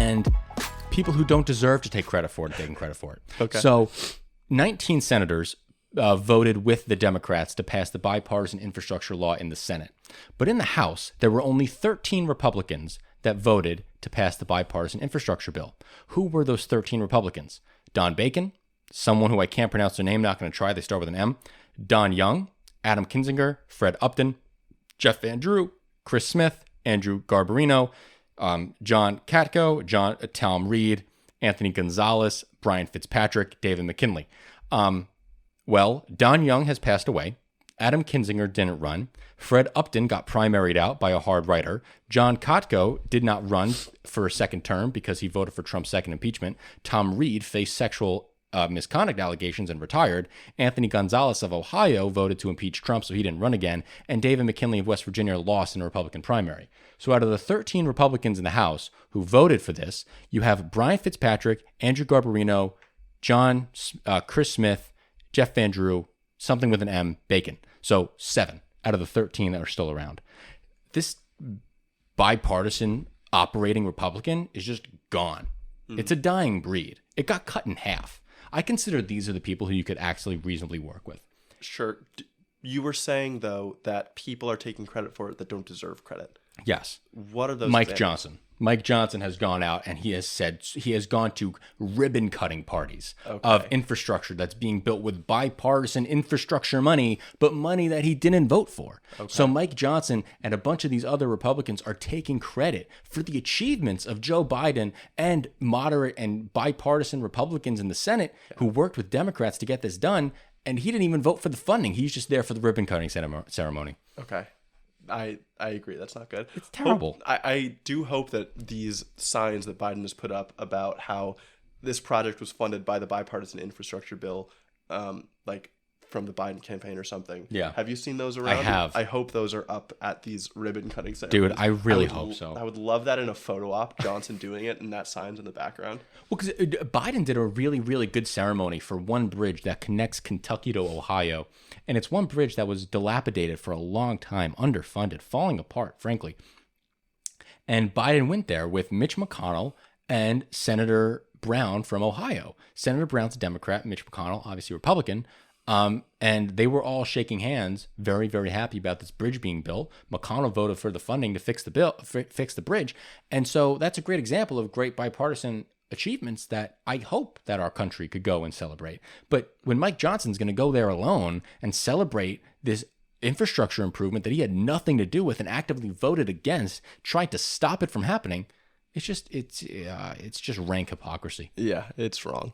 and people who don't deserve to take credit for it taking credit for it. Okay. So 19 senators voted with the Democrats to pass the bipartisan infrastructure law in the Senate. But in the House, there were only 13 Republicans that voted to pass the bipartisan infrastructure bill. Who were those 13 Republicans? Don Bacon, someone who I can't pronounce their name, not going to try, they start with an M. Don Young, Adam Kinzinger, Fred Upton, Jeff Van Drew, Chris Smith, Andrew Garbarino, John Katko, Tom Reed, Anthony Gonzalez, Brian Fitzpatrick, David McKinley. Well, Don Young has passed away. Adam Kinzinger didn't run. Fred Upton got primaried out by a hard writer. John Katko did not run for a second term because he voted for Trump's second impeachment. Tom Reed faced sexual misconduct allegations and retired. Anthony Gonzalez of Ohio voted to impeach Trump, so he didn't run again. And David McKinley of West Virginia lost in a Republican primary. So out of the 13 Republicans in the House who voted for this, you have Brian Fitzpatrick, Andrew Garbarino, Chris Smith, Jeff Van Drew, something with an M, Bacon. So 7 out of the 13 that are still around. This bipartisan operating Republican is just gone. It's a dying breed. It got cut in half. I consider these are the people who you could actually reasonably work with. Sure. You were saying, though, that people are taking credit for it that don't deserve credit. Yes. What are those? Mike examples? Johnson. Mike Johnson has gone out and he has said he has gone to ribbon cutting parties of infrastructure that's being built with bipartisan infrastructure money, but money that he didn't vote for. So Mike Johnson and a bunch of these other Republicans are taking credit for the achievements of Joe Biden and moderate and bipartisan Republicans in the Senate who worked with Democrats to get this done. And he didn't even vote for the funding. He's just there for the ribbon cutting ceremony. Okay. I agree. That's not good. It's terrible. I do hope that these signs that Biden has put up about how this project was funded by the bipartisan infrastructure bill, like from the Biden campaign or something. Yeah. Have you seen those around? I have. I hope those are up at these ribbon cutting ceremonies. Dude, I really hope so. I would love that in a photo op, Johnson doing it and that sign's in the background. Well, because Biden did a really, really good ceremony for one bridge that connects Kentucky to Ohio. And it's one bridge that was dilapidated for a long time, underfunded, falling apart, frankly. And Biden went there with Mitch McConnell and Senator Brown from Ohio. Senator Brown's a Democrat, Mitch McConnell, obviously Republican. And they were all shaking hands, very, very happy about this bridge being built. McConnell voted for the funding to fix the bridge. And so that's a great example of great bipartisan achievements that I hope that our country could go and celebrate. But when Mike Johnson's going to go there alone and celebrate this infrastructure improvement that he had nothing to do with and actively voted against, tried to stop it from happening, it's just rank hypocrisy. Yeah, it's wrong.